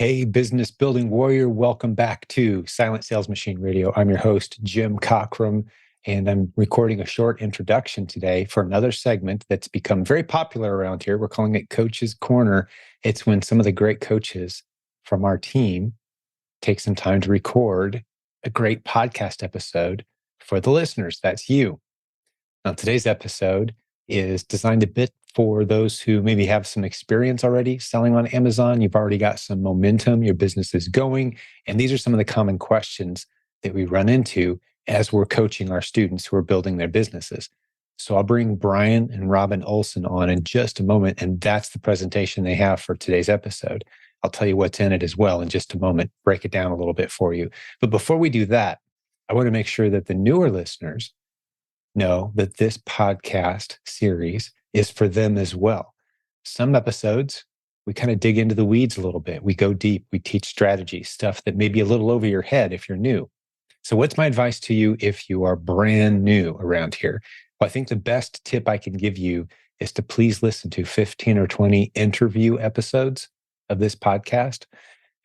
Hey, business building warrior, welcome back to Silent Sales Machine Radio. I'm your host, Jim Cockrum, and I'm recording a short introduction today for another segment that's become very popular around here. We're calling it Coach's Corner. It's when some of the great coaches from our team take some time to record a great podcast episode for the listeners. That's you. Now, today's episode is designed a bit for those who maybe have some experience already selling on Amazon. You've already got some momentum, your business is going. And these are some of the common questions that we run into as we're coaching our students who are building their businesses. So I'll bring Brian and Robin Olson on in just a moment. And that's the presentation they have for today's episode. I'll tell you what's in it as well in just a moment, break it down a little bit for you. But before we do that, I want to make sure that the newer listeners know that this podcast series is for them as well. Some episodes, we kind of dig into the weeds a little bit. We go deep. We teach strategy, stuff that may be a little over your head if you're new. So what's my advice to you if you are brand new around here? Well, I think the best tip I can give you is to please listen to 15 or 20 interview episodes of this podcast.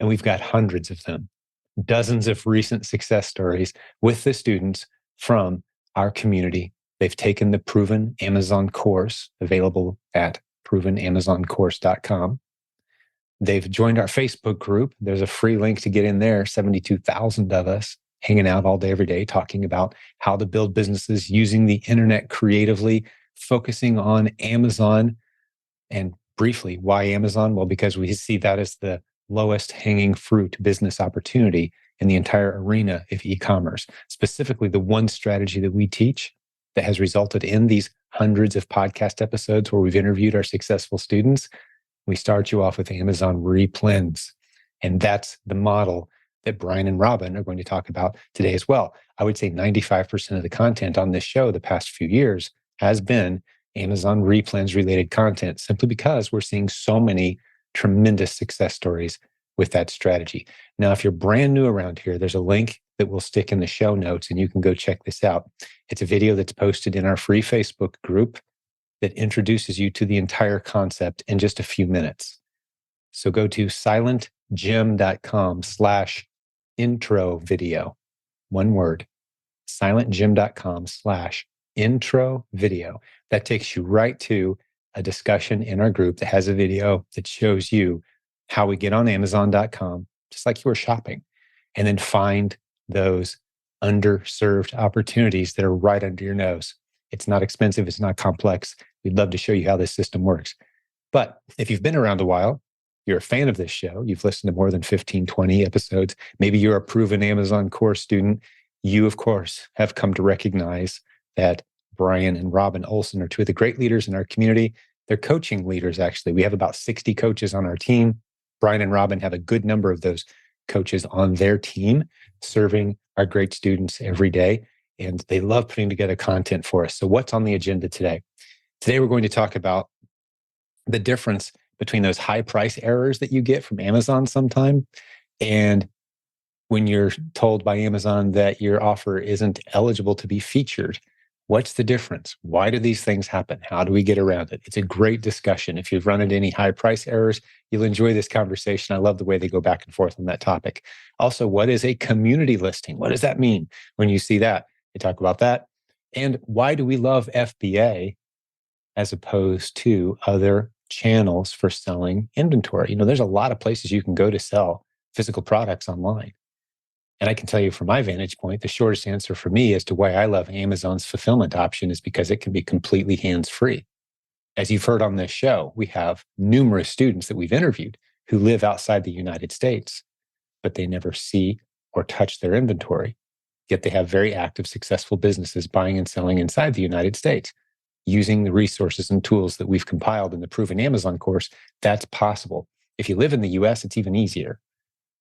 And we've got hundreds of them, dozens of recent success stories with the students from our community. They've taken the Proven Amazon course available at provenamazoncourse.com. They've joined our Facebook group. There's a free link to get in there. 72,000 of us hanging out all day, every day, talking about how to build businesses using the internet creatively, focusing on Amazon. And briefly, why Amazon? Well, because we see that as the lowest hanging fruit business opportunity in the entire arena of e-commerce, specifically the one strategy that we teach that has resulted in these hundreds of podcast episodes where we've interviewed our successful students. We start you off with Amazon Replens. And that's the model that Brian and Robin are going to talk about today as well. I would say 95% of the content on this show the past few years has been Amazon Replens related content, simply because we're seeing so many tremendous success stories with that strategy. Now, if you're brand new around here, there's a link that we'll stick in the show notes and you can go check this out. It's a video that's posted in our free Facebook group that introduces you to the entire concept in just a few minutes. So go to silentjimdotcom/intro video. One word, silentjim.com/intro video. That takes you right to a discussion in our group that has a video that shows you how we get on Amazon.com, just like you were shopping, and then find those underserved opportunities that are right under your nose. It's not expensive. It's not complex. We'd love to show you how this system works. But if you've been around a while, you're a fan of this show, you've listened to more than 15, 20 episodes, maybe you're a proven Amazon course student, you, of course, have come to recognize that Brian and Robin Olson are two of the great leaders in our community. They're coaching leaders, actually. We have about 60 coaches on our team. Brian and Robin have a good number of those coaches on their team, serving our great students every day. And they love putting together content for us. So what's on the agenda today? Today, we're going to talk about the difference between those high price errors that you get from Amazon sometime and when you're told by Amazon that your offer isn't eligible to be featured. What's the difference? Why do these things happen? How do we get around it? It's a great discussion. If you've run into any high price errors, you'll enjoy this conversation. I love the way they go back and forth on that topic. Also, what is a community listing? What does that mean when you see that? They talk about that. And why do we love FBA as opposed to other channels for selling inventory? There's a lot of places you can go to sell physical products online. And I can tell you from my vantage point, the shortest answer for me as to why I love Amazon's fulfillment option is because it can be completely hands-free. As you've heard on this show, we have numerous students that we've interviewed who live outside the United States, but they never see or touch their inventory. Yet they have very active, successful businesses buying and selling inside the United States. Using the resources and tools that we've compiled in the Proven Amazon course, that's possible. If you live in the US, it's even easier.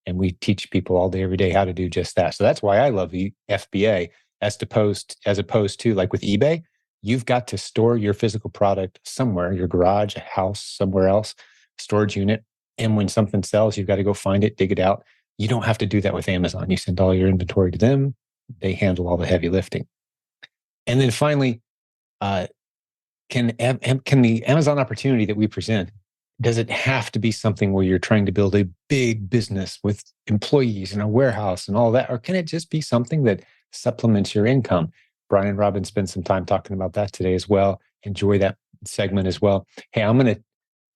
And we teach people all day, every day how to do just that. So that's why I love the FBA as opposed to like with eBay, you've got to store your physical product somewhere, your garage, a house, somewhere else, storage unit. And when something sells, you've got to go find it, dig it out. You don't have to do that with Amazon. You send all your inventory to them. They handle all the heavy lifting. And then finally, can the Amazon opportunity that we present Does it have to be something where you're trying to build a big business with employees and a warehouse and all that? Or can it just be something that supplements your income? Brian and Robin spent some time talking about that today as well. Enjoy that segment as well. Hey, I'm going to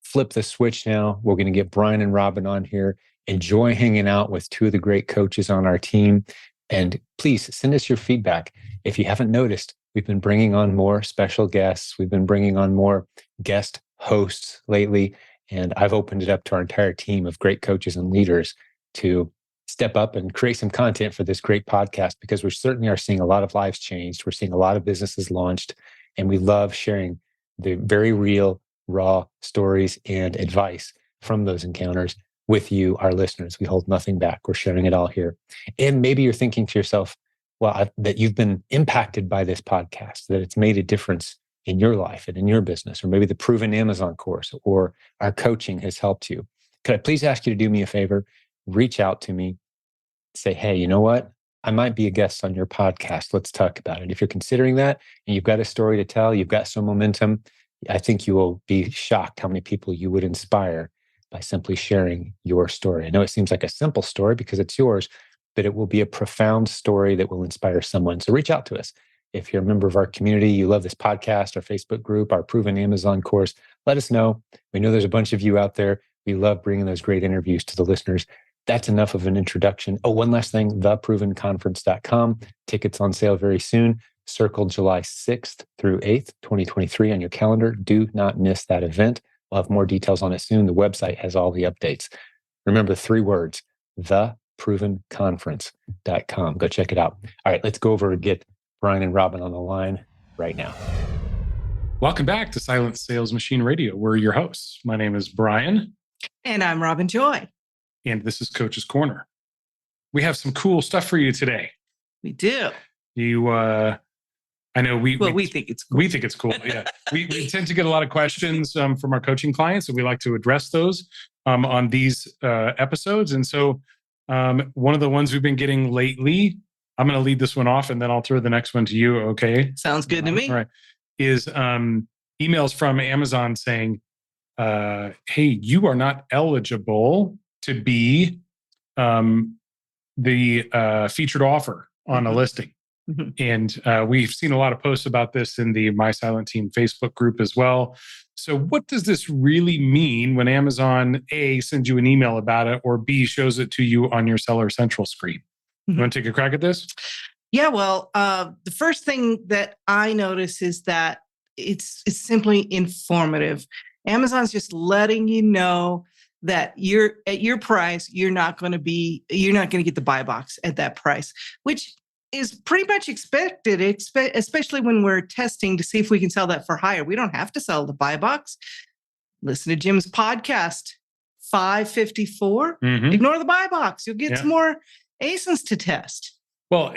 flip the switch now. We're going to get Brian and Robin on here. Enjoy hanging out with two of the great coaches on our team. And please send us your feedback. If you haven't noticed, we've been bringing on more special guests. We've been bringing on more guest hosts lately. And I've opened it up to our entire team of great coaches and leaders to step up and create some content for this great podcast, because we certainly are seeing a lot of lives changed. We're seeing a lot of businesses launched, and we love sharing the very real, raw stories and advice from those encounters with you, our listeners. We hold nothing back. We're sharing it all here. And maybe you're thinking to yourself, well, that you've been impacted by this podcast, that it's made a difference in your life and in your business, or maybe the Proven Amazon course or our coaching has helped you. Could I please ask you to do me a favor? Reach out to me, say, hey, you know what? I might be a guest on your podcast. Let's talk about it. If you're considering that and you've got a story to tell, you've got some momentum, I think you will be shocked how many people you would inspire by simply sharing your story. I know it seems like a simple story because it's yours, but it will be a profound story that will inspire someone. So reach out to us. If you're a member of our community, you love this podcast, our Facebook group, our Proven Amazon course, let us know. We know there's a bunch of you out there. We love bringing those great interviews to the listeners. That's enough of an introduction. Oh, one last thing, theprovenconference.com. Tickets on sale very soon. Circle July 6th through 8th, 2023 on your calendar. Do not miss that event. We'll have more details on it soon. The website has all the updates. Remember 3 words, theprovenconference.com. Go check it out. All right, let's go over and get Brian and Robin on the line right now. Welcome back to Silent Sales Machine Radio. We're your hosts. My name is Brian. And I'm Robin Joy. And this is Coach's Corner. We have some cool stuff for you today. We do. I know we think it's cool. We think it's cool. Yeah. we tend to get a lot of questions from our coaching clients, and we like to address those on these episodes. And so one of the ones we've been getting lately, I'm going to lead this one off and then I'll throw the next one to you. Okay. Sounds good to me. All right. Is emails from Amazon saying, hey, you are not eligible to be the featured offer on a listing. Mm-hmm. And we've seen a lot of posts about this in the My Silent Team Facebook group as well. So what does this really mean when Amazon A, sends you an email about it, or B, shows it to you on your Seller Central screen? You want to take a crack at this? Yeah, well, the first thing that I notice is that it's simply informative. Amazon's just letting you know that you're at your price, you're not going to get the buy box at that price, which is pretty much expected, especially when we're testing to see if we can sell that for higher. We don't have to sell the buy box. Listen to Jim's podcast, 554. Mm-hmm. Ignore the buy box. You'll get some more ASINs to test. Well,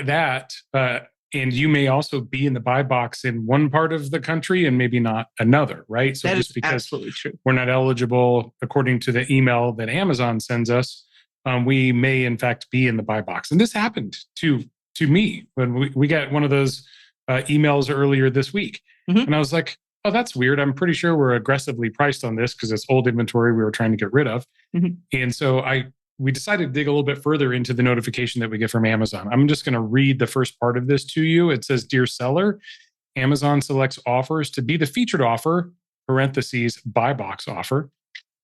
and you may also be in the buy box in one part of the country and maybe not another, right? So that just is because absolutely true. We're not eligible according to the email that Amazon sends us, we may in fact be in the buy box. And this happened to me when we got one of those emails earlier this week. Mm-hmm. And I was like, oh, that's weird. I'm pretty sure we're aggressively priced on this because it's old inventory we were trying to get rid of. Mm-hmm. And so we decided to dig a little bit further into the notification that we get from Amazon. I'm just going to read the first part of this to you. It says, Dear seller, Amazon selects offers to be the featured offer, parentheses, buy box offer,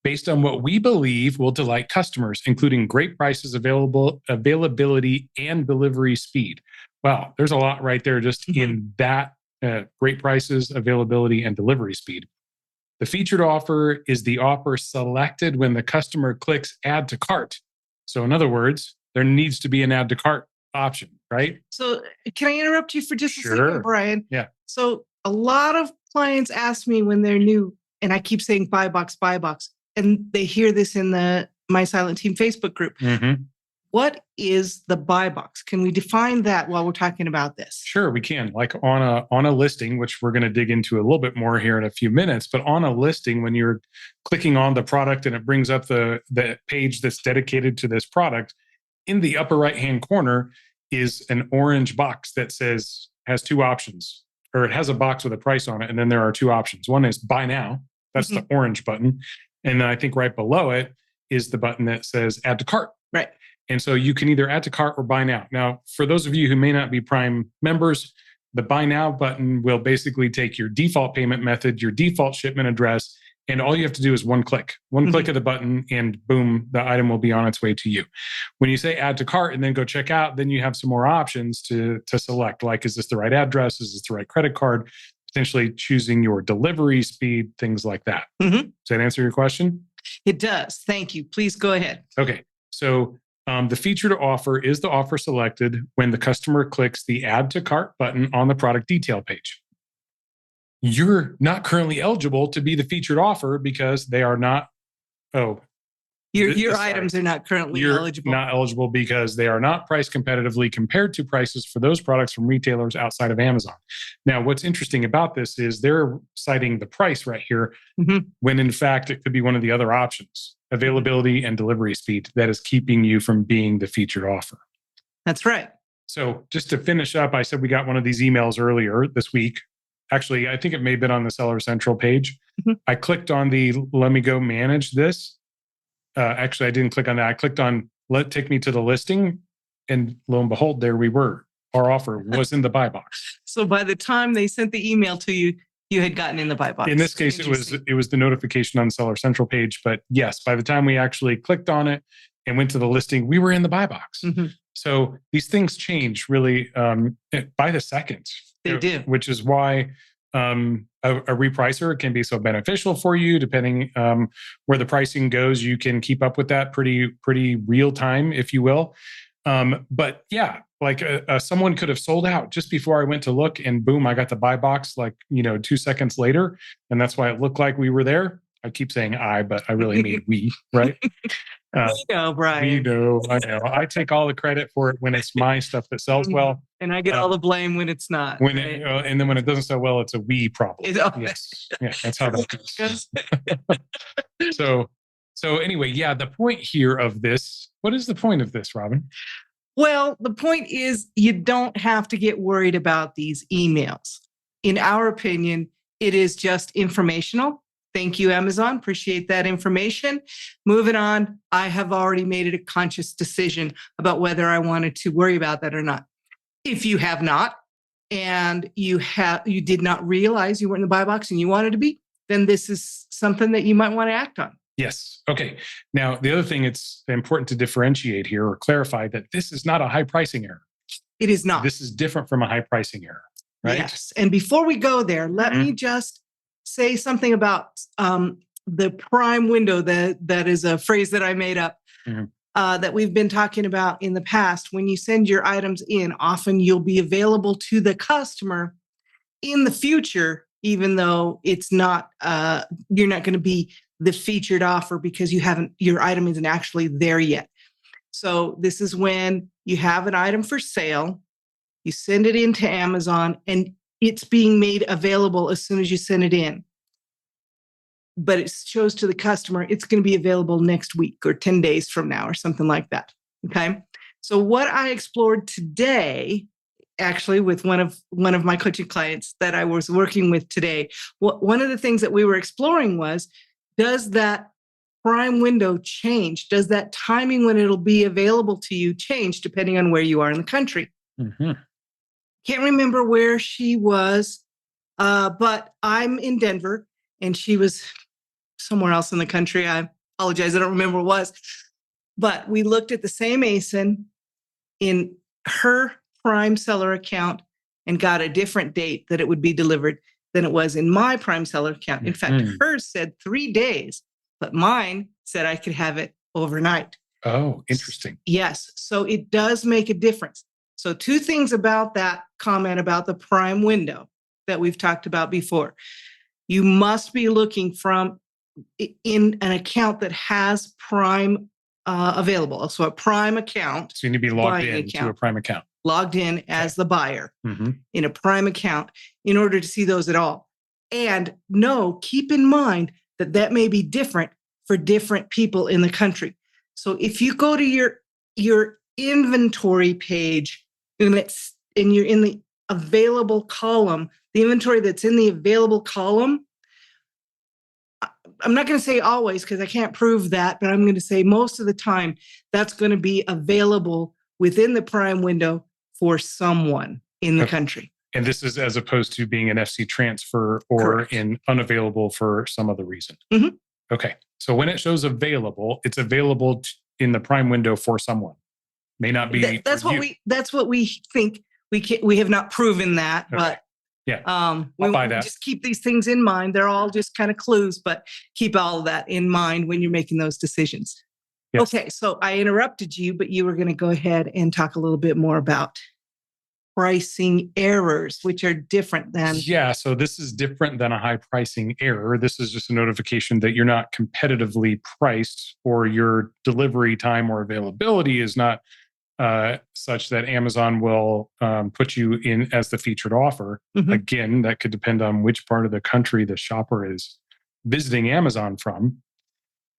based on what we believe will delight customers, including great prices, availability, and delivery speed. Wow, there's a lot right there just in that great prices, availability, and delivery speed. The featured offer is the offer selected when the customer clicks add to cart. So in other words, there needs to be an add to cart option, right? So can I interrupt you for just a second, Brian? Yeah. So a lot of clients ask me when they're new, and I keep saying buy box, and they hear this in the My Silent Team Facebook group. Mm-hmm. What is the buy box? Can we define that while we're talking about this? Sure, we can. Like on a listing, which we're going to dig into a little bit more here in a few minutes, but on a listing, when you're clicking on the product and it brings up the page that's dedicated to this product, in the upper right-hand corner is an orange box that has 2 options, or it has a box with a price on it, and then there are 2 options. One is buy now. That's the orange button. And then I think right below it is the button that says add to cart. Right. And so you can either add to cart or buy now. Now, for those of you who may not be Prime members, the buy now button will basically take your default payment method, your default shipment address, and all you have to do is one click of the button, and boom, the item will be on its way to you. When you say add to cart and then go check out, then you have some more options to select, like, is this the right address? Is this the right credit card? Potentially choosing your delivery speed, things like that. Does that answer your question? It does. Thank you. Please go ahead. Okay. So the featured offer is the offer selected when the customer clicks the add to cart button on the product detail page. You're not currently eligible to be the featured offer because they are not. Your items are not currently eligible. Not eligible because they are not priced competitively compared to prices for those products from retailers outside of Amazon. Now, what's interesting about this is they're citing the price right here, when in fact it could be one of the other options, availability and delivery speed, that is keeping you from being the featured offer. That's right. So just to finish up, I said we got one of these emails earlier this week. Actually, I think it may have been on the Seller Central page. I clicked on the let me go manage this. Actually, I didn't click on that. I clicked on take me to the listing, and lo and behold, there we were. Our offer was in the buy box. So by the time they sent the email to you, you had gotten in the buy box. In this case, it was the notification on the Seller Central page. But yes, by the time we actually clicked on it and went to the listing, we were in the buy box. So these things change really by the second. They do. Which is why a repricer can be so beneficial for you. Depending where the pricing goes, you can keep up with that pretty real time, if you will. But yeah, like someone could have sold out just before I went to look, and boom, I got the buy box 2 seconds later, and that's why it looked like we were there. I keep saying I, but I really mean we, right? We know, Brian. We know, I know. I take all the credit for it when it's my stuff that sells well. And I get all the blame when it's not. And then when it doesn't sell well, it's a we problem. Yes. Yeah, that's how that goes. So anyway, yeah, the point here of this, what is the point of this, Robin? Well, the point is you don't have to get worried about these emails. In our opinion, it is just informational. Thank you, Amazon. Appreciate that information. Moving on, I have already made it a conscious decision about whether I wanted to worry about that or not. If you have not, and you did not realize you were in the buy box and you wanted to be, then this is something that you might want to act on. Yes. Okay. Now, the other thing it's important to differentiate here or clarify that this is not a high pricing error. It is not. This is different from a high pricing error, right? Yes. And before we go there, let me just say something about the prime window. That is a phrase that I made up that we've been talking about in the past. When you send your items in, often you'll be available to the customer in the future, even though it's not, you're not going to be the featured offer because your item isn't actually there yet. So this is when you have an item for sale, you send it into Amazon, and it's being made available as soon as you send it in. But it shows to the customer it's going to be available next week or 10 days from now or something like that. Okay. So what I explored today, actually with one of my coaching clients that I was working with today, one of the things that we were exploring was, does that prime window change? Does that timing when it'll be available to you change depending on where you are in the country? Can't remember where she was, but I'm in Denver and she was somewhere else in the country. I apologize. I don't remember what it was. But we looked at the same ASIN in her Prime Seller account and got a different date that it would be delivered than it was in my Prime Seller account. In fact, hers said 3 days, but mine said I could have it overnight. Oh, interesting. Yes. So it does make a difference. So 2 things about that comment about the prime window that we've talked about before. You must be looking from in an account that has Prime available. So a Prime account. So you need to be logged in to a Prime account. Logged in as the buyer in a Prime account in order to see those at all. And keep in mind that may be different for different people in the country. So if you go to your inventory page and you're in the available column, the inventory that's in the available column, I'm not going to say always because I can't prove that, but I'm going to say most of the time that's going to be available within the prime window for someone in the country. And this is as opposed to being an FC transfer or Correct. in unavailable for some other reason. Mhm. Okay. So when it shows available, it's available in the prime window for someone. May not be. That's what we think. We have not proven that, Okay. but yeah, we buy that. just keep these things in mind. They're all just kind of clues, but keep all of that in mind when you're making those decisions. Yes. Okay, so I interrupted you, but you were going to go ahead and talk a little bit more about pricing errors, which are different than. Yeah, so this is different than a high pricing error. This is just a notification that you're not competitively priced, or your delivery time or availability is not such that Amazon will put you in as the featured offer. Mhm. Again, that could depend on which part of the country the shopper is visiting Amazon from.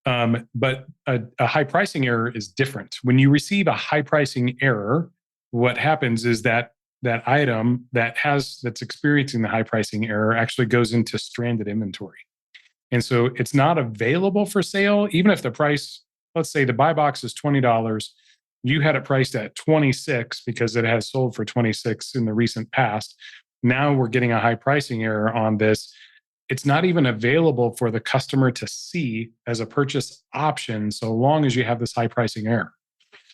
But a high pricing error is different. When you receive a high pricing error, what happens is that item that's experiencing the high pricing error actually goes into stranded inventory. And so it's not available for sale, even if the price, let's say the buy box is $20. You had it priced at 26 because it has sold for 26 in the recent past. Now we're getting a high pricing error on this. It's not even available for the customer to see as a purchase option so long as you have this high pricing error.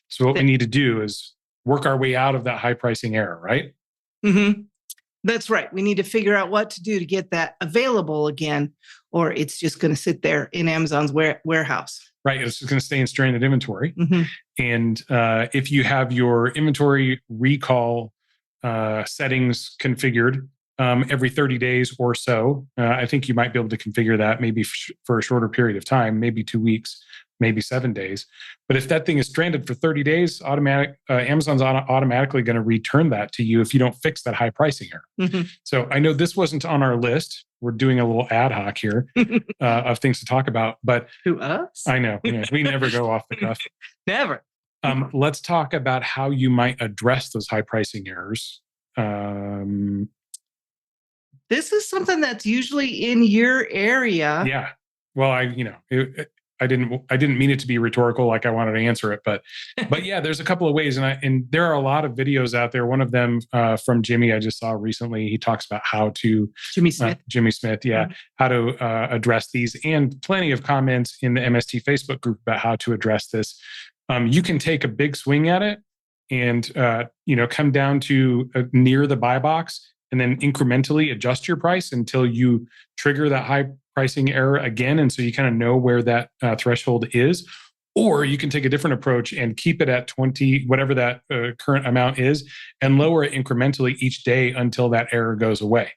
So what we need to do is work our way out of that high pricing error, right? Mm-hmm. That's right. We need to figure out what to do to get that available again, or it's just going to sit there in Amazon's warehouse. Right. It's just going to stay in stranded inventory. Mm-hmm. And if you have your inventory recall settings configured every 30 days or so, I think you might be able to configure that maybe for a shorter period of time, maybe 2 weeks, maybe 7 days. But if that thing is stranded for 30 days, Amazon's automatically going to return that to you if you don't fix that high pricing error. Mm-hmm. So I know this wasn't on our list. We're doing a little ad hoc here of things to talk about. But to us, I know we never go off the cuff. Never. Let's talk about how you might address those high pricing errors. This is something that's usually in your area. Yeah. Well, I didn't mean it to be rhetorical, like I wanted to answer it, but yeah, there's a couple of ways, and there are a lot of videos out there. One of them from Jimmy I just saw recently. He talks about how to Jimmy Smith. Yeah, how to address these, and plenty of comments in the MST Facebook group about how to address this. You can take a big swing at it, and come down to near the buy box, and then incrementally adjust your price until you trigger that high pricing error again. And so you kind of know where that threshold is. Or you can take a different approach and keep it at 20, whatever that current amount is, and lower it incrementally each day until that error goes away.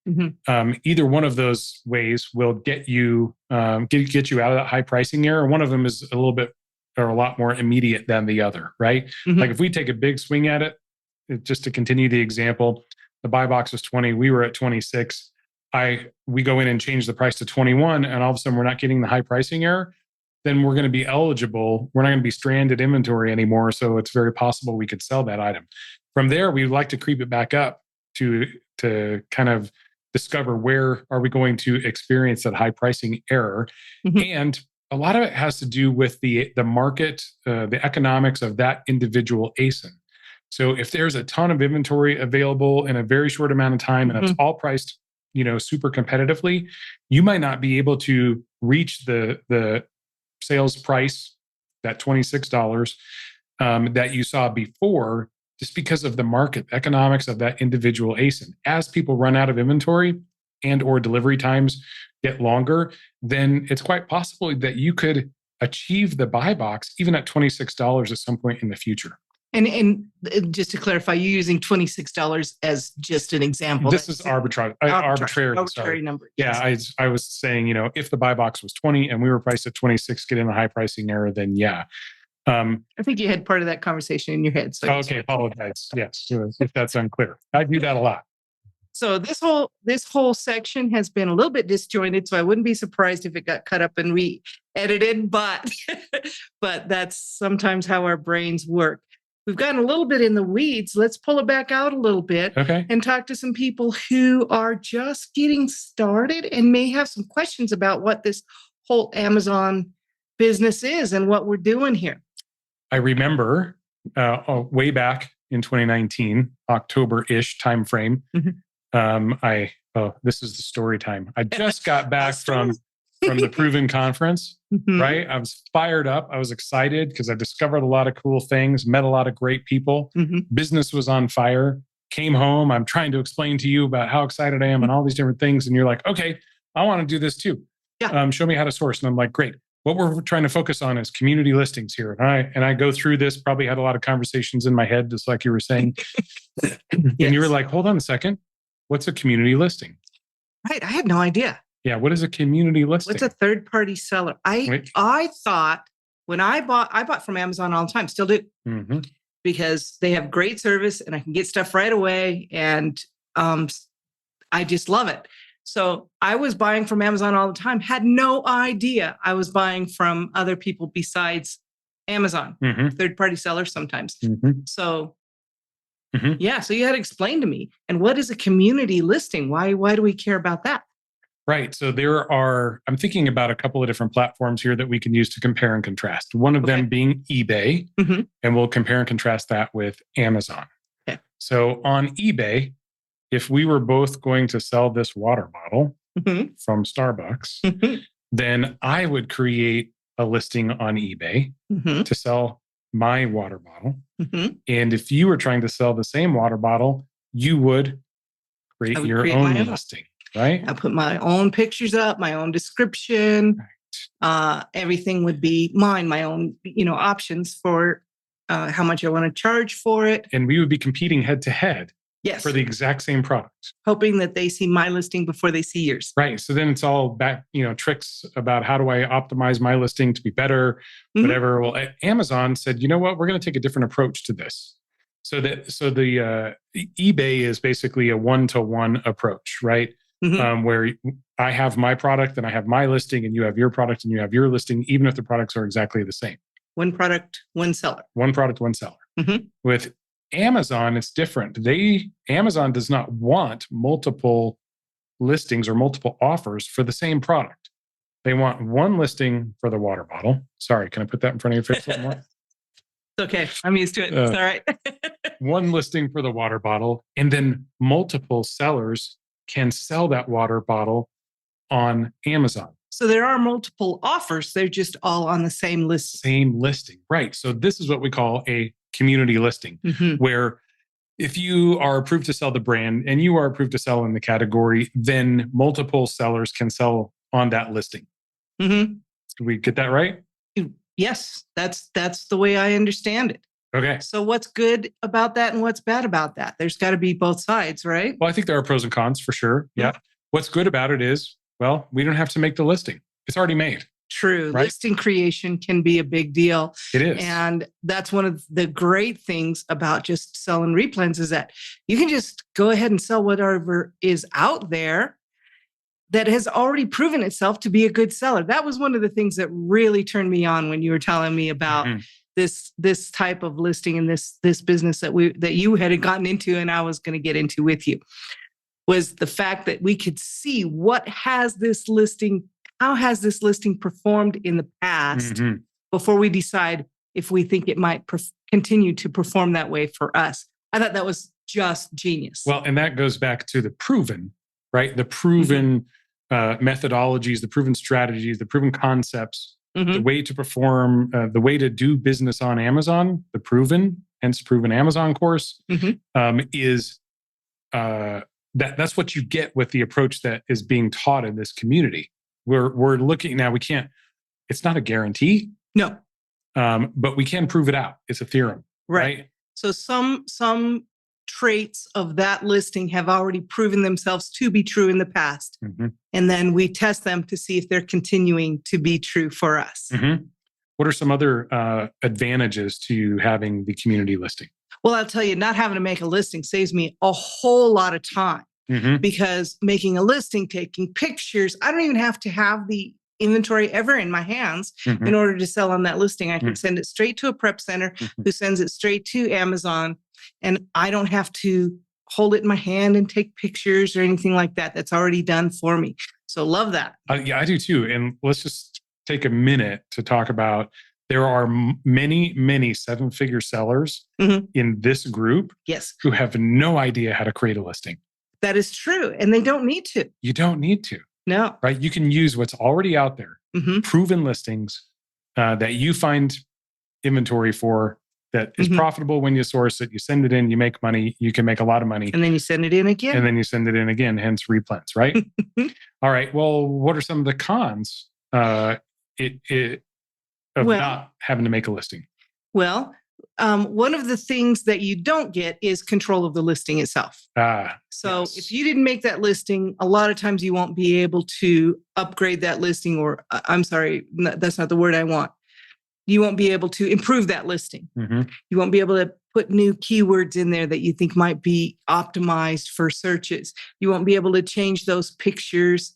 Mm-hmm. Either one of those ways will get you get you out of that high pricing error. One of them is a lot more immediate than the other, right? Mm-hmm. Like if we take a big swing at it, just to continue the example, the buy box was 20, we were at 26. We go in and change the price to 21, and all of a sudden we're not getting the high pricing error, then we're going to be eligible. We're not going to be stranded inventory anymore. So it's very possible we could sell that item. From there, we'd like to creep it back up to kind of discover where are we going to experience that high pricing error. Mm-hmm. And a lot of it has to do with the market, the economics of that individual ASIN. So if there's a ton of inventory available in a very short amount of time, mm-hmm. and it's all priced, super competitively, you might not be able to reach the sales price, that $26 that you saw before, just because of the market economics of that individual ASIN. As people run out of inventory and or delivery times get longer, then it's quite possible that you could achieve the buy box even at $26 at some point in the future. And just to clarify, you're using $26 as just an example. This is arbitrary number. Yeah, yes. I was saying, if the buy box was 20 and we were priced at 26, getting the high pricing error, then yeah. I think you had part of that conversation in your head. So okay, apologize. Yes, if that's unclear. I do that a lot. So this whole section has been a little bit disjointed, so I wouldn't be surprised if it got cut up and re-edited, but that's sometimes how our brains work. we've gotten a little bit in the weeds. Let's pull it back out a little bit Okay. and talk to some people who are just getting started and may have some questions about what this whole Amazon business is and what we're doing here. I remember way back in 2019, October-ish timeframe. This is the story time. I just got back from the Proven conference, right? I was fired up. I was excited because I discovered a lot of cool things, met a lot of great people. Business was on fire. Came home. I'm trying to explain to you about how excited I am and all these different things. And you're like, okay, I want to do this too. Yeah. Show me how to source. And I'm like, great. What we're trying to focus on is community listings here. And I go through this, probably had a lot of conversations in my head, just like you were saying. And you were like, hold on a second. What's a community listing? Right. I had no idea. Yeah. What is a community listing? What's a third-party seller? I thought when I bought from Amazon all the time, still do, because they have great service and I can get stuff right away. And I just love it. So I was buying from Amazon all the time, had no idea I was buying from other people besides Amazon, third-party sellers sometimes. So yeah, so you had to explain to me. And what is a community listing? Why do we care about that? Right. So I'm thinking about a couple of different platforms here that we can use to compare and contrast. One of them being eBay, and we'll compare and contrast that with Amazon. Okay. So on eBay, if we were both going to sell this water bottle from Starbucks, then I would create a listing on eBay to sell my water bottle. And if you were trying to sell the same water bottle, you would create your own listing, right? I put my own pictures up, my own description. Everything would be mine, my own, options for how much I want to charge for it. And we would be competing head to head. Yes. For the exact same product. Hoping that they see my listing before they see yours. Right. So then it's all back, tricks about how do I optimize my listing to be better, whatever. Well, Amazon said, you know what, we're going to take a different approach to this. So the eBay is basically a one-to-one approach, right? Where I have my product and I have my listing and you have your product and you have your listing, even if the products are exactly the same. One product, one seller. One product, one seller. With Amazon, it's different. Amazon does not want multiple listings or multiple offers for the same product. They want one listing for the water bottle. Sorry, can I put that in front of your face a little more? It's okay. I'm used to it. It's all right. One listing for the water bottle, and then multiple sellers can sell that water bottle on Amazon. So there are multiple offers. They're just all on the same list. Same listing, right? So this is what we call a community listing, where if you are approved to sell the brand and you are approved to sell in the category, then multiple sellers can sell on that listing. Did we get that right? Yes, that's the way I understand it. Okay. So what's good about that and what's bad about that? There's got to be both sides, right? Well, I think there are pros and cons for sure. Yeah. What's good about it is, well, we don't have to make the listing. It's already made. True. Right? Listing creation can be a big deal. It is. And that's one of the great things about just selling replens is that you can just go ahead and sell whatever is out there that has already proven itself to be a good seller. That was one of the things that really turned me on when you were telling me about this type of listing and this business that you had gotten into and I was going to get into with you, was the fact that we could see how has this listing performed in the past before we decide if we think it might continue to perform that way for us. I thought that was just genius. Well, and that goes back to the proven, right? The proven methodologies, the proven strategies, the proven concepts, the way to perform, the way to do business on Amazon, the proven, hence proven Amazon course, is that's what you get with the approach that is being taught in this community. We're looking now. We can't. It's not a guarantee. No. But we can prove it out. It's a theorem, right? So some traits of that listing have already proven themselves to be true in the past, and then we test them to see if they're continuing to be true for us. What are some other advantages to having the community listing? Well, I'll tell you, not having to make a listing saves me a whole lot of time. Because making a listing, taking pictures, I don't even have to have the inventory ever in my hands Mhm. in order to sell on that listing. I can Mm. send it straight to a prep center Mhm. who sends it straight to Amazon, and I don't have to hold it in my hand and take pictures or anything like that. That's already done for me. So love that. Yeah, I do too. And let's just take a minute to talk about there are many, many seven-figure sellers Mhm. in this group Yes, who have no idea how to create a listing. that is true. And they don't need to. You don't need to, No. right? You can use what's already out there, Mhm. proven listings that you find inventory for that is Mhm. profitable when you source it. You send it in, you make money, you can make a lot of money, And then you send it in again. and then you send it in again, hence replens, right? All right. Well, what are some of the cons of Well- not having to make a listing? Well, one of the things that you don't get is control of the listing itself. So Yes. if you didn't make that listing, a lot of times you won't be able to upgrade that listing, or I'm sorry, that's not the word I want. You won't be able to improve that listing. Mhm. You won't be able to put new keywords in there that you think might be optimized for searches. You won't be able to change those pictures.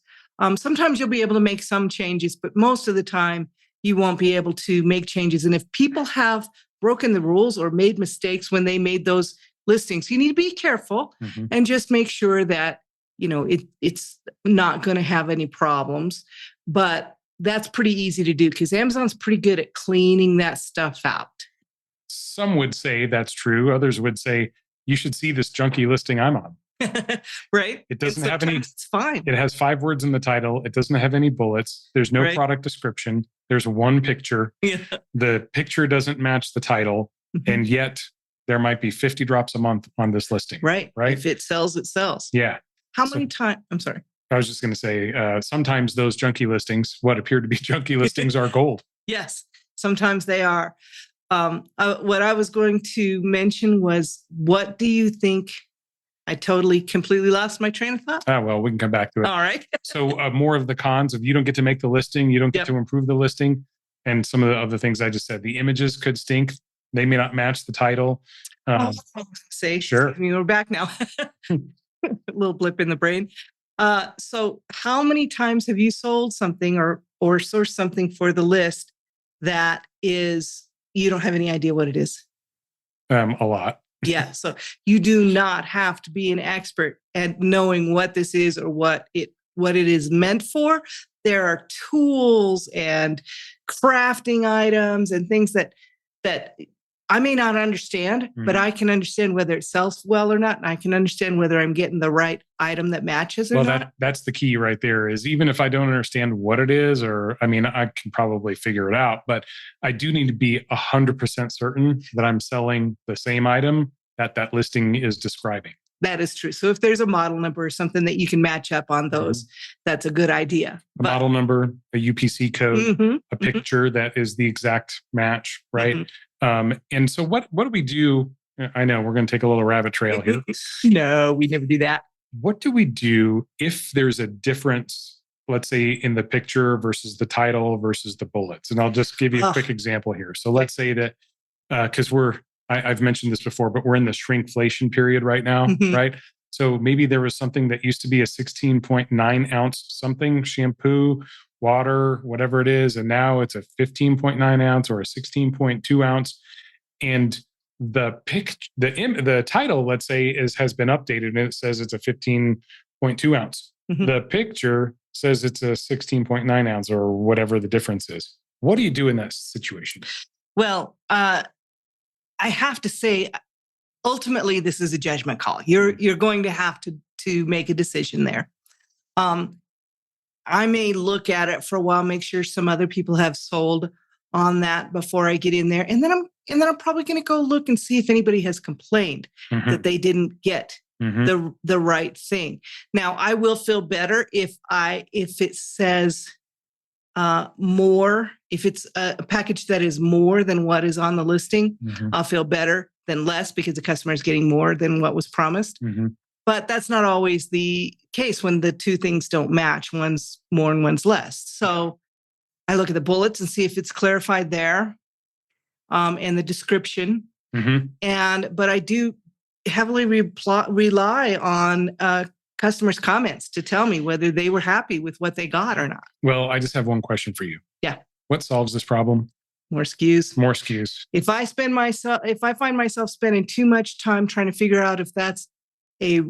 Sometimes you'll be able to make some changes, but most of the time you won't be able to make changes. And if people have broken the rules or made mistakes when they made those listings, you need to be careful Mhm. and just make sure that it's not going to have any problems. But that's pretty easy to do because Amazon's pretty good at cleaning that stuff out. Some would say that's true. Others would say you should see this junky listing I'm on. Right? It doesn't And have any. sometimes it's fine. It has 5 words in the title. It doesn't have any bullets. There's no Right. product description. There's one picture. Yeah. The picture doesn't match the title, and yet there might be 50 drops a month on this listing. Right. Right. If it sells, it sells. Yeah. How So- many times? I'm sorry. I was just going to say, sometimes those junky listings, what appear to be junky listings, are gold. Yes, sometimes they are. What I was going to mention was, what do you think? I completely lost my train of thought. Well, we can come back to it. All right. So more of the cons of you don't get to make the listing, you don't get Yep. to improve the listing, and some of the other things I just said. The images could stink. They may not match the title. Say, Sure. excuse me, we're back now. A little blip in the brain. So how many times have you sold something or sourced something for the list that is, you don't have any idea what it is? A lot. Yeah. So you do not have to be an expert at knowing what this is or what it is meant for. There are tools and crafting items and things that I may not understand, but I can understand whether it sells well or not. And I can understand whether I'm getting the right item that matches or Well, not. that's the key right there, is even if I don't understand what it is, or I mean, I can probably figure it out, but I do need to be 100% certain that I'm selling the same item that listing is describing. That is true. So if there's a model number or something that you can match up on those, that's a good idea. A model number, a UPC code, Mhm, a picture that is the exact match, right? mhm. And so what do we do? I know we're going to take a little rabbit trail here. No, we never do that. What do we do if there's a difference, let's say in the picture versus the title versus the bullets? And I'll just give you a quick example here. So let's say that, because I've mentioned this before, but we're in the shrinkflation period right now, Mhm. right? So maybe there was something that used to be a 16.9 ounce something, shampoo, water, whatever it is, and now it's a 15.9 ounce or a 16.2 ounce. And the title, let's say, has been updated and it says it's a 15.2 ounce. Mhm. The picture says it's a 16.9 ounce or whatever the difference is. What do you do in that situation? Well, I have to say, ultimately, this is a judgment call. You're going to have to make a decision there. I may look at it for a while, make sure some other people have sold on that before I get in there, and then I'm probably going to go look and see if anybody has complained that they didn't get the right thing. Now, I will feel better if it says more. If it's a package that is more than what is on the listing, I'll feel better than less because the customer is getting more than what was promised. But that's not always the case when the two things don't match. One's more and one's less. So I look at the bullets and see if it's clarified there, and the description. But I do heavily rely on customers' comments to tell me whether they were happy with what they got or not. Well, I just have one question for you. Yeah. What solves this problem? More SKUs. More SKUs. If I find myself spending too much time trying to figure out if that's a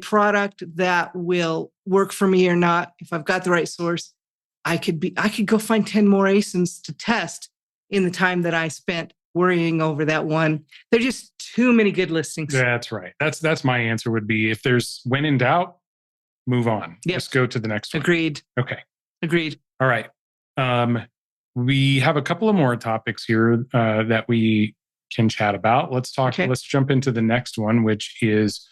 product that will work for me or not, if I've got the right source, I could go find 10 more ASINs to test in the time that I spent worrying over that one. There's just too many good listings. That's right. That's my answer would be, if there's, when in doubt, move on. Yep. Just go to the next one. Agreed. Okay. Agreed. All right. We have a couple of more topics here that we can chat about. Let's talk. Okay. Let's jump into the next one, which is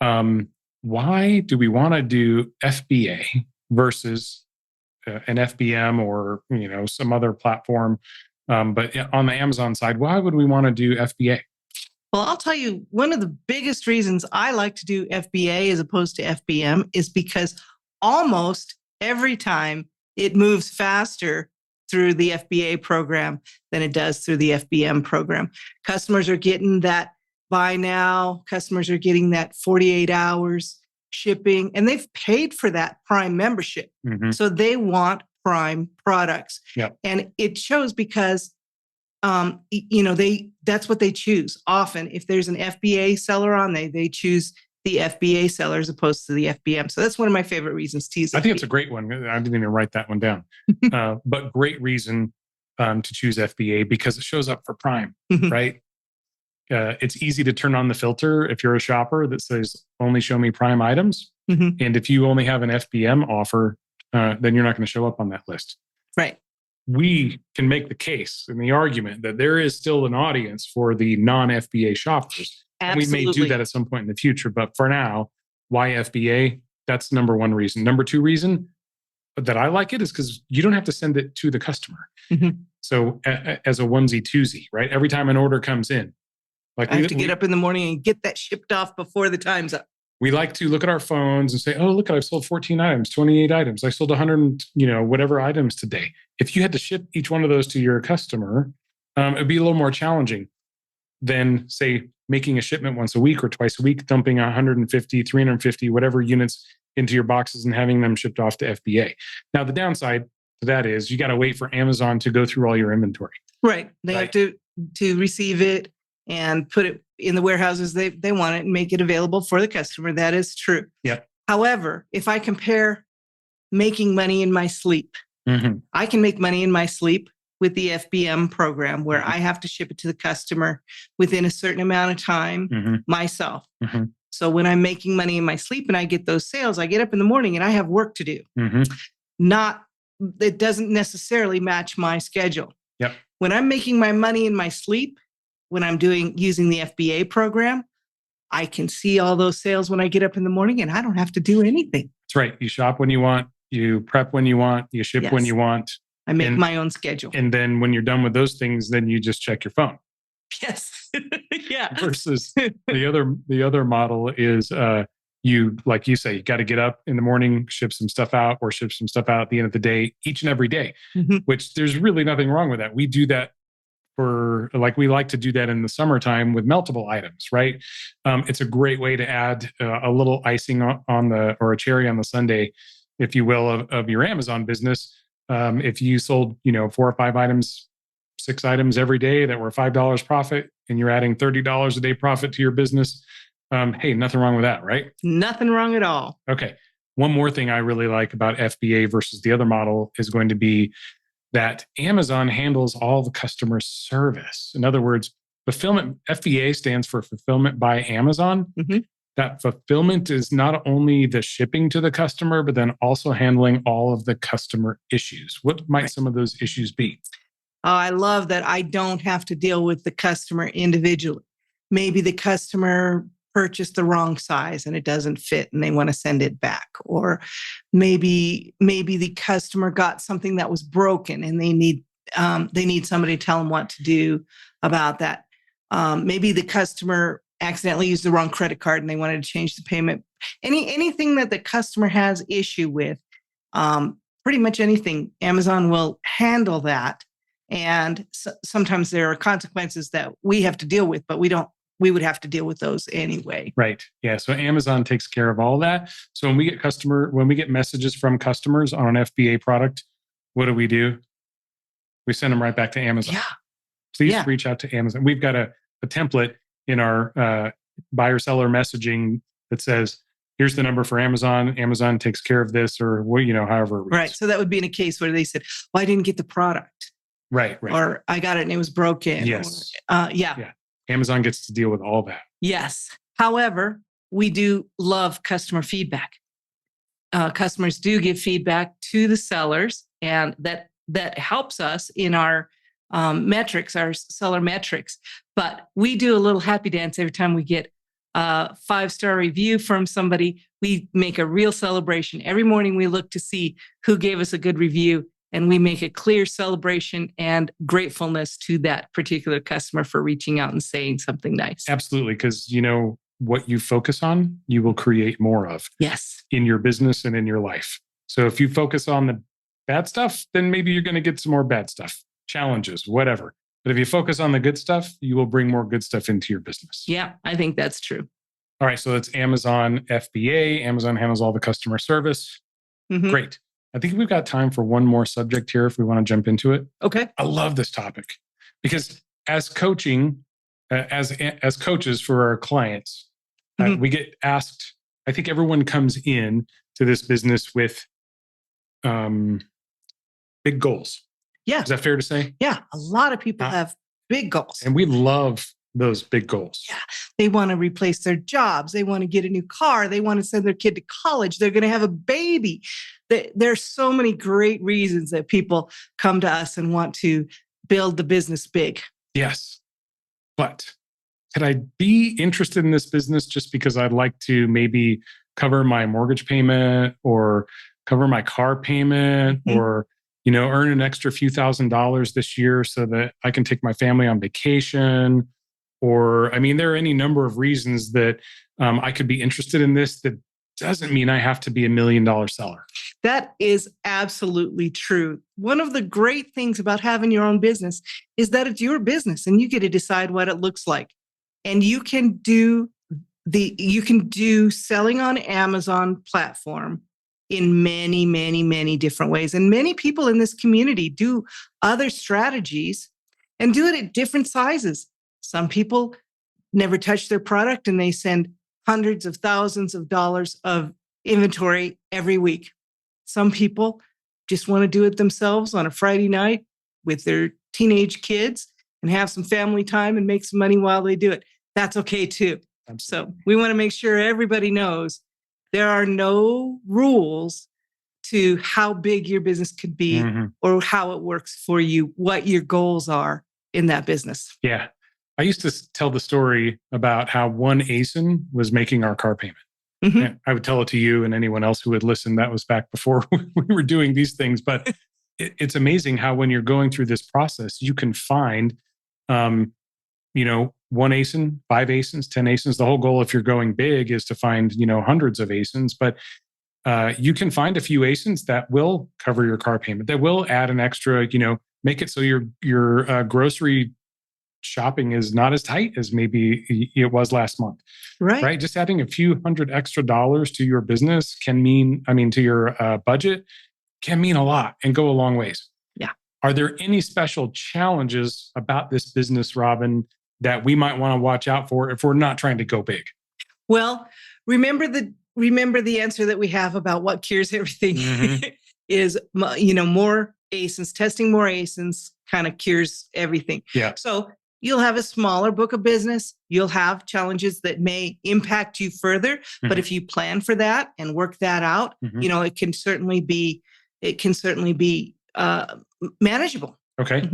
why do we want to do FBA versus an FBM or some other platform? But on the Amazon side, why would we want to do FBA? Well, I'll tell you, one of the biggest reasons I like to do FBA as opposed to FBM is because almost every time it moves faster through the FBA program than it does through the FBM program. Customers are getting that buy now. Customers are getting that 48 hours shipping, and they've paid for that Prime membership. Mm-hmm. So they want Prime products. Yep. And it shows because that's what they choose. Often, if there's an FBA seller on, they choose the FBA seller as opposed to the FBM. So that's one of my favorite reasons to use. I think it's a great one. I didn't even write that one down, but great reason to choose FBA because it shows up for Prime, right? It's easy to turn on the filter if you're a shopper that says only show me Prime items, and if you only have an FBM offer, then you're not going to show up on that list. Right. We can make the case and the argument that there is still an audience for the non-FBA shoppers. Absolutely. We may do that at some point in the future, but for now, why FBA? That's number one reason. Number two reason that I like it is because you don't have to send it to the customer. So as a onesie twosie, right? Every time an order comes in, like I have to get up in the morning and get that shipped off before the time's up. We like to look at our phones and say, oh, look, I've sold 14 items, 28 items. I sold 100, whatever items today. If you had to ship each one of those to your customer, it'd be a little more challenging than, say, making a shipment once a week or twice a week, dumping 150, 350, whatever units into your boxes and having them shipped off to FBA. Now, the downside to that is you got to wait for Amazon to go through all your inventory. Right. They have to receive it and put it in the warehouses they want it and make it available for the customer. That is true. Yep. However, if I compare making money in my sleep, I can make money in my sleep with the FBM program where I have to ship it to the customer within a certain amount of time myself. So when I'm making money in my sleep and I get those sales, I get up in the morning and I have work to do. It doesn't necessarily match my schedule. Yep. When I'm making my money in my sleep, when I'm using the FBA program, I can see all those sales when I get up in the morning and I don't have to do anything. That's right. You shop when you want, you prep when you want, you ship when you want. I make my own schedule. And then when you're done with those things, then you just check your phone. Yes. Yeah. Versus the other model is you, like you say, you got to get up in the morning, ship some stuff out or ship some stuff out at the end of the day, each and every day, which there's really nothing wrong with that. We do that we like to do that in the summertime with meltable items, right? It's a great way to add a little icing or a cherry on the sundae, if you will, of your Amazon business. If you sold, 4 or 5 items, 6 items every day that were $5 profit, and you're adding $30 a day profit to your business, hey, nothing wrong with that, right? Nothing wrong at all. Okay. One more thing I really like about FBA versus the other model is going to be that Amazon handles all the customer service. In other words, fulfillment, FBA stands for Fulfillment by Amazon. That fulfillment is not only the shipping to the customer, but then also handling all of the customer issues. What might some of those issues be? Oh, I love that I don't have to deal with the customer individually. Maybe the customer purchased the wrong size and it doesn't fit and they want to send it back. Or maybe the customer got something that was broken and they need somebody to tell them what to do about that. Maybe the customer accidentally used the wrong credit card and they wanted to change the payment. Anything that the customer has issue with, pretty much anything, Amazon will handle that. And sometimes there are consequences that we have to deal with, but we don't we would have to deal with those anyway. Right. Yeah. So Amazon takes care of all that. So when we get messages from customers on an FBA product, what do? We send them right back to Amazon. Yeah. Please reach out to Amazon. We've got a template in our buyer seller messaging that says, here's the number for Amazon. Amazon takes care of this, or however it reads. Right. So that would be in a case where they said, well, I didn't get the product. Right. Or I got it and it was broken. Yes. Yeah. Amazon gets to deal with all that. Yes. However, we do love customer feedback. Customers do give feedback to the sellers, and that helps us in our metrics, our seller metrics. But we do a little happy dance every time we get a 5-star review from somebody. We make a real celebration. Every morning we look to see who gave us a good review, and we make a clear celebration and gratefulness to that particular customer for reaching out and saying something nice. Absolutely. Because what you focus on, you will create more of. Yes. In your business and in your life. So if you focus on the bad stuff, then maybe you're going to get some more bad stuff, challenges, whatever. But if you focus on the good stuff, you will bring more good stuff into your business. Yeah, I think that's true. All right. So it's Amazon FBA. Amazon handles all the customer service. Mm-hmm. Great. I think we've got time for one more subject here if we want to jump into it. Okay. I love this topic because as coaching, as coaches for our clients, we get asked, I think everyone comes in to this business with big goals. Yeah. Is that fair to say? Yeah. A lot of people have big goals. And we love those big goals. Yeah. They want to replace their jobs. They want to get a new car. They want to send their kid to college. They're going to have a baby. There's so many great reasons that people come to us and want to build the business big. Yes. But could I be interested in this business just because I'd like to maybe cover my mortgage payment or cover my car payment or, earn an extra few $1,000s this year so that I can take my family on vacation? Or, there are any number of reasons that I could be interested in this. That doesn't mean I have to be $1 million seller. That is absolutely true. One of the great things about having your own business is that it's your business and you get to decide what it looks like. And you can do selling on Amazon platform in many, many, many different ways. And many people in this community do other strategies and do it at different sizes. Some people never touch their product and they send hundreds of thousands of dollars of inventory every week. Some people just want to do it themselves on a Friday night with their teenage kids and have some family time and make some money while they do it. That's okay too. Absolutely. So we want to make sure everybody knows there are no rules to how big your business could be or how it works for you, what your goals are in that business. Yeah. I used to tell the story about how one ASIN was making our car payment. And I would tell it to you and anyone else who would listen. That was back before we were doing these things. But it's amazing how when you're going through this process, you can find, one ASIN, 5 ASINs, 10 ASINs. The whole goal, if you're going big, is to find, hundreds of ASINs. But you can find a few ASINs that will cover your car payment, that will add an extra, make it so your grocery shopping is not as tight as maybe it was last month. Right. Just adding a few $100 extra to your business to your budget can mean a lot and go a long ways. Yeah. Are there any special challenges about this business, Robin, that we might want to watch out for if we're not trying to go big? Well, remember the answer that we have about what cures everything is, more ASINs, testing more ASINs kind of cures everything. Yeah. So you'll have a smaller book of business. You'll have challenges that may impact you further. But if you plan for that and work that out, it can certainly be manageable. Okay.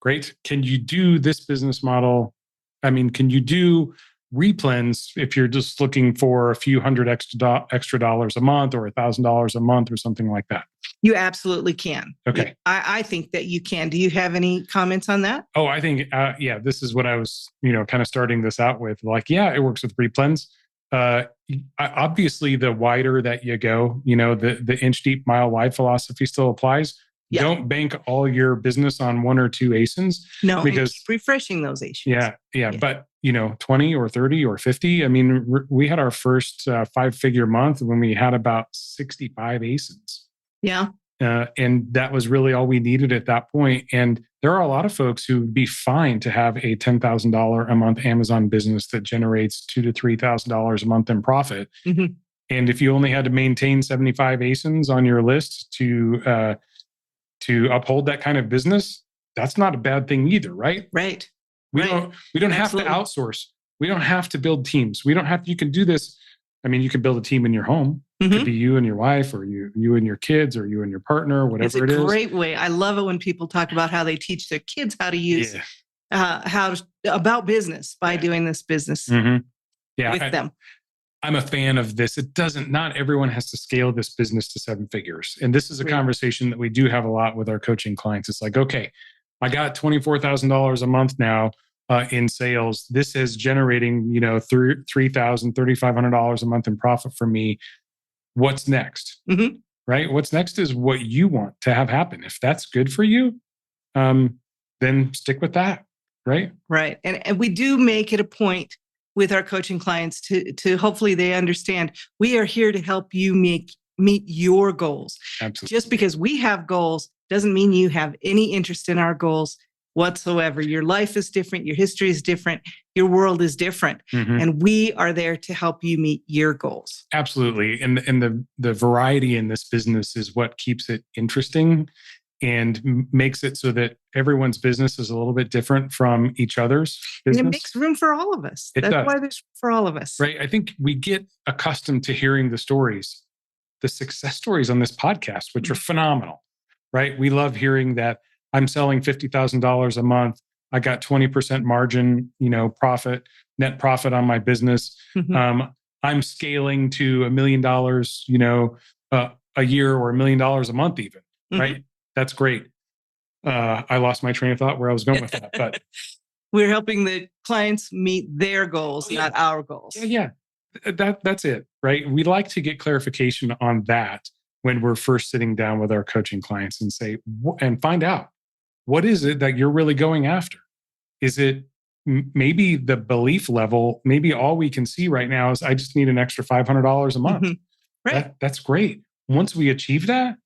Great. Can you do this business model? Can you do replens if you're just looking for a few $100 extra dollars a month or $1,000 a month or something like that? You absolutely can. Okay. I think that you can. Do you have any comments on that? Oh, I think, this is what I was, kind of starting this out with. It works with replens. Obviously, the wider that you go, the inch deep, mile wide philosophy still applies. Yeah. Don't bank all your business on 1 or 2 ASINs. No, because keep refreshing those ASINs. Yeah. But, 20 or 30 or 50. I mean, we had our first 5-figure month when we had about 65 ASINs. Yeah. And that was really all we needed at that point. And there are a lot of folks who would be fine to have a $10,000 a month Amazon business that generates $2,000 to $3,000 a month in profit. Mm-hmm. And if you only had to maintain 75 ASINs on your list to uphold that kind of business, that's not a bad thing either, right? Right. We don't have to outsource. We don't have to build teams. You can do this. I mean, you can build a team in your home. It could be you and your wife, or you and your kids, or you and your partner, whatever it is. It's a great way. I love it when people talk about how they teach their kids how to use about business by doing this business with them. I'm a fan of this. Not everyone has to scale this business to 7 figures. And this is a conversation that we do have a lot with our coaching clients. It's like, okay, I got $24,000 a month now in sales. This is generating, $3,000, $3,500 a month in profit for me. What's next? Mm-hmm. Right? What's next is what you want to have happen. If that's good for you, then stick with that. Right? Right. And we do make it a point with our coaching clients to hopefully they understand we are here to help you meet your goals. Absolutely. Just because we have goals doesn't mean you have any interest in our goals whatsoever. Your life is different. Your history is different. Your world is different. Mm-hmm. And we are there to help you meet your goals. Absolutely. And the variety in this business is what keeps it interesting and makes it so that everyone's business is a little bit different from each other's business. And it makes room for all of us. That's why there's for all of us. Right. I think we get accustomed to hearing the success stories on this podcast, which are phenomenal. Right. We love hearing that I'm selling $50,000 a month. I got 20% margin, net profit on my business. Mm-hmm. I'm scaling to $1 million, a year, or $1 million a month even. Mm-hmm. Right. That's great. I lost my train of thought where I was going with that, but we're helping the clients meet their goals, not our goals. Yeah. That's it. Right. We like to get clarification on that when we're first sitting down with our coaching clients and find out, what is it that you're really going after? Is it maybe the belief level? Maybe all we can see right now is I just need an extra $500 a month. Mm-hmm. Right. That's great. Once we achieve that,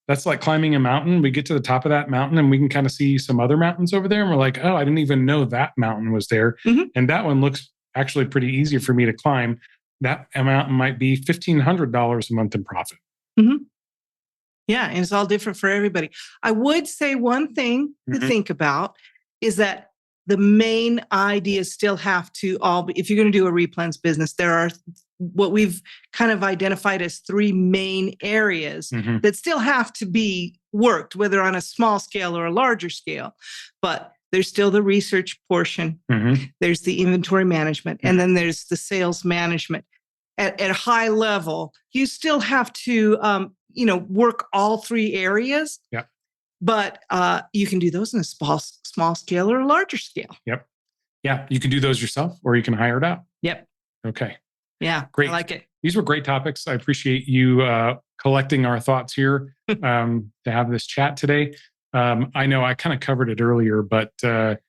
that's like climbing a mountain. We get to the top of that mountain and we can kind of see some other mountains over there. And we're like, oh, I didn't even know that mountain was there. Mm-hmm. And that one looks actually pretty easy for me to climb. That mountain might be $1,500 a month in profit. Mm-hmm. Yeah. And it's all different for everybody. I would say one thing to think about is that the main ideas still have to all be, if you're going to do a replens business, there are what we've kind of identified as 3 main areas that still have to be worked, whether on a small scale or a larger scale. But there's still the research portion. There's the inventory management, and then there's the sales management. At a high level, you still have to, work all 3 areas. Yeah. But you can do those in a small scale or a larger scale. Yep. Yeah. You can do those yourself, or you can hire it out. Yep. Okay. Yeah. Great. I like it. These were great topics. I appreciate you collecting our thoughts here to have this chat today. I know I kind of covered it earlier, but there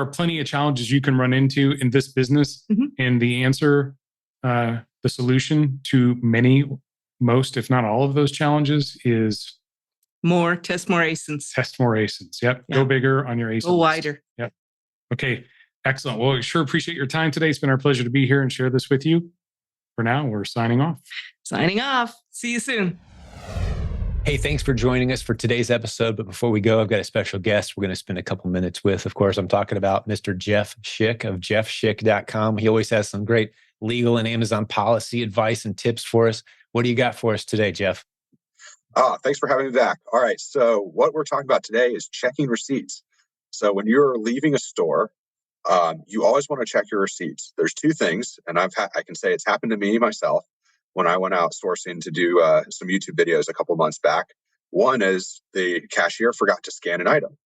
are plenty of challenges you can run into in this business. And the answer, the solution to most, if not all of those challenges is test more ASINs. Test more ASINs. Yep. Go bigger on your ASINs. Go wider. Yep. Okay. Excellent. Well, we sure appreciate your time today. It's been our pleasure to be here and share this with you. For now, we're signing off. Signing off. See you soon. Hey, thanks for joining us for today's episode. But before we go, I've got a special guest we're going to spend a couple minutes with. Of course, I'm talking about Mr. Jeff Schick of jeffschick.com. He always has some great legal and Amazon policy advice and tips for us. What do you got for us today, Jeff? Thanks for having me back. All right. So what we're talking about today is checking receipts. So when you're leaving a store, you always want to check your receipts. There's 2 things, and I can say it's happened to me myself when I went out sourcing to do some YouTube videos a couple months back. One is the cashier forgot to scan an item.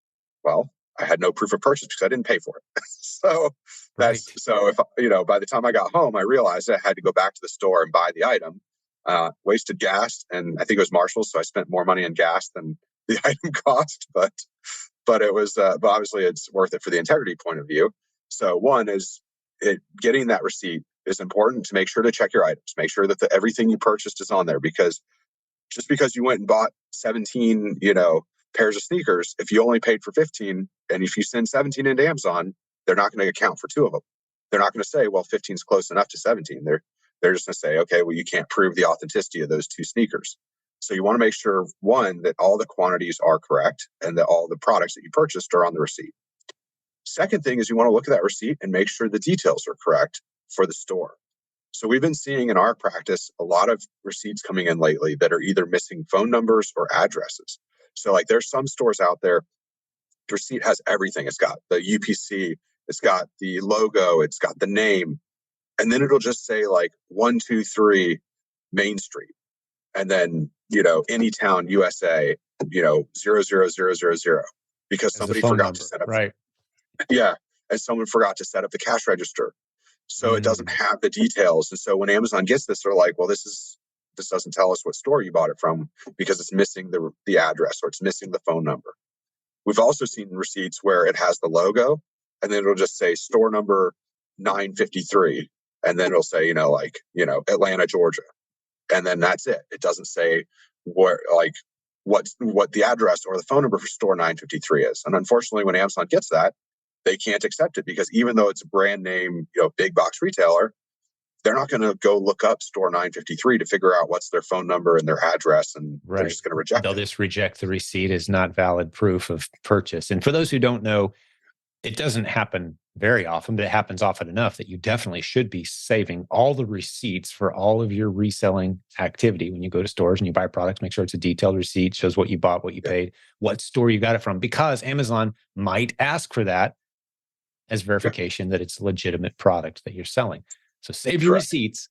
Well, I had no proof of purchase because I didn't pay for it. So if by the time I got home, I realized I had to go back to the store and buy the item. Wasted gas, and I think it was Marshall's, so I spent more money on gas than the item cost. But it was, but obviously it's worth it for the integrity point of view. So one is, getting that receipt is important to make sure to check your items, make sure that everything you purchased is on there, because just because you went and bought 17, pairs of sneakers, if you only paid for 15, and if you send 17 into Amazon, they're not going to account for 2 of them. They're not going to say, well, 15 is close enough to 17. They're just going to say, okay, well, you can't prove the authenticity of those 2 sneakers. So you want to make sure, one, that all the quantities are correct and that all the products that you purchased are on the receipt. Second thing is you want to look at that receipt and make sure the details are correct for the store. So we've been seeing in our practice a lot of receipts coming in lately that are either missing phone numbers or addresses. So like there's some stores out there, the receipt has everything. It's got the UPC, it's got the logo, it's got the name, and then it'll just say like 123 Main Street, and then Anytown, USA, 00000, because somebody forgot to set up. Right. Yeah, and someone forgot to set up the cash register, so it doesn't have the details. And so when Amazon gets this, they're like, well, this doesn't tell us what store you bought it from because it's missing the address or it's missing the phone number. We've also seen receipts where it has the logo and then it'll just say store number 953, and then it'll say Atlanta, Georgia, and then that's it. It doesn't say what the address or the phone number for store 953 is. And unfortunately, when Amazon gets that, they can't accept it because even though it's a brand name, big box retailer, they're not going to go look up store 953 to figure out what's their phone number and their address, and they're just going to reject They'll it. just reject the receipt as not valid proof of purchase. And for those who don't know, it doesn't happen very often, but it happens often enough that you definitely should be saving all the receipts for all of your reselling activity. When you go to stores and you buy products, make sure it's a detailed receipt, shows what you bought, what you paid, what store you got it from, because Amazon might ask for that as verification that it's a legitimate product that you're selling. So save your receipts,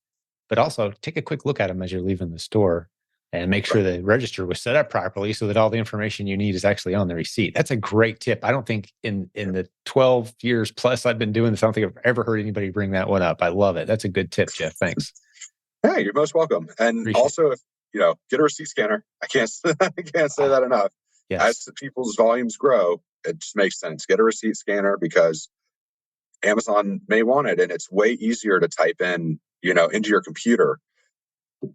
but also take a quick look at them as you're leaving the store and make sure the register was set up properly so that all the information you need is actually on the receipt. That's a great tip. I don't think in the 12 years plus I've been doing this, I don't think I've ever heard anybody bring that one up. I love it. That's a good tip, Jeff. Thanks. Hey, you're most welcome. And Appreciate also, if get a receipt scanner. I can't say that enough. Yes. As people's volumes grow, it just makes sense. Get a receipt scanner because Amazon may want it, and it's way easier to type in, into your computer,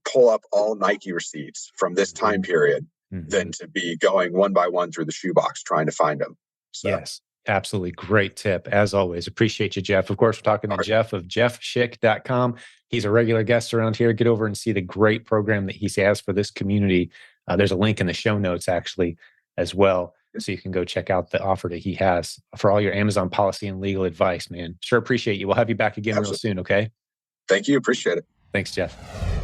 pull up all Nike receipts from this time period than to be going one by one through the shoebox trying to find them. So. Yes, absolutely. Great tip. As always, appreciate you, Jeff. Of course, we're talking to Jeff of jeffschick.com. He's a regular guest around here. Get over and see the great program that he has for this community. There's a link in the show notes, actually, as well. So you can go check out the offer that he has for all your Amazon policy and legal advice, man. Sure appreciate you. We'll have you back again real soon, okay? Thank you. Appreciate it. Thanks, Jeff.